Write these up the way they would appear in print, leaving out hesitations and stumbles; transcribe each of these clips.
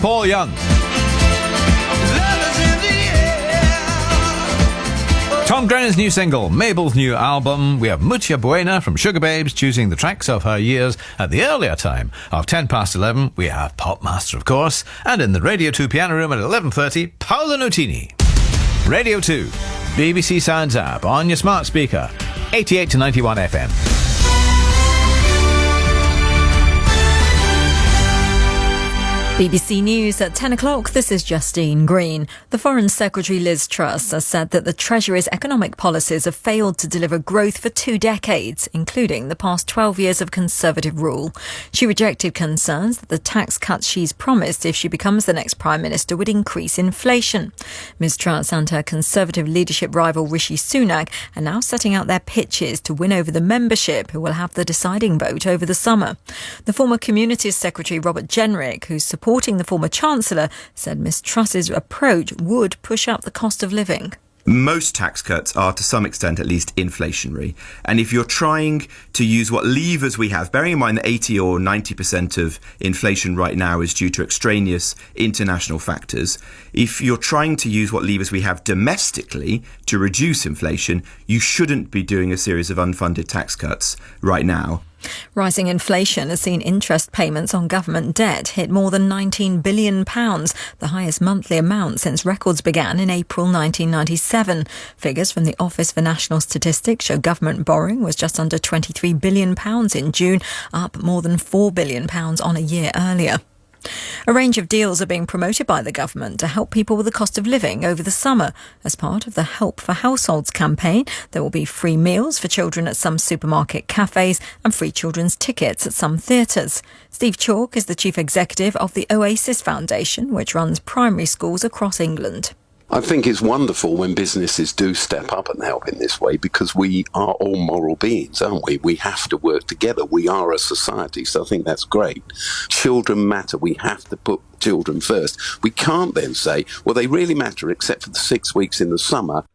Paul Young. Tom Grennan's new single, Mabel's new album. We have Mucha Buena from Sugar Babes choosing the tracks of her years. At the earlier time of 11:10, we have Pop Master, of course. And in the Radio 2 piano room at 11:30, Paolo Nutini. Radio 2, BBC Sounds app on your smart speaker, 88 to 91 FM. BBC News at 10 o'clock. This is Justine Green. The Foreign Secretary Liz Truss has said that the Treasury's economic policies have failed to deliver growth for 2 decades, including the past 12 years of Conservative rule. She rejected concerns that the tax cuts she's promised if she becomes the next Prime Minister would increase inflation. Ms Truss and her Conservative leadership rival Rishi Sunak are now setting out their pitches to win over the membership, who will have the deciding vote over the summer. The former Communities Secretary Robert Jenrick, who's supporting the former Chancellor, said Ms Truss's approach would push up the cost of living. Most tax cuts are, to some extent at least, inflationary. And if you're trying to use what levers we have, bearing in mind that 80 or 90% of inflation right now is due to extraneous international factors, if you're trying to use what levers we have domestically to reduce inflation, you shouldn't be doing a series of unfunded tax cuts right now. Rising inflation has seen interest payments on government debt hit more than £19 billion, the highest monthly amount since records began in April 1997. Figures from the Office for National Statistics show government borrowing was just under £23 billion in June, up more than £4 billion on a year earlier. A range of deals are being promoted by the government to help people with the cost of living over the summer. As part of the Help for Households campaign, there will be free meals for children at some supermarket cafes and free children's tickets at some theatres. Steve Chalk is the chief executive of the Oasis Foundation, which runs primary schools across England. I think it's wonderful when businesses do step up and help in this way, because we are all moral beings, aren't we? We have to work together. We are a society, so I think that's great. Children matter. We have to put children first. We can't then say, well, they really matter except for the 6 weeks in the summer.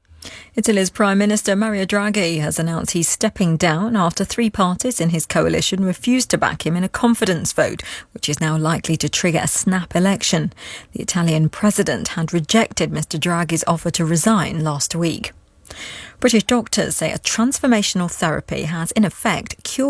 Italy's Prime Minister Mario Draghi has announced he's stepping down after 3 parties in his coalition refused to back him in a confidence vote, which is now likely to trigger a snap election. The Italian president had rejected Mr Draghi's offer to resign last week. British doctors say a transformational therapy has in effect cured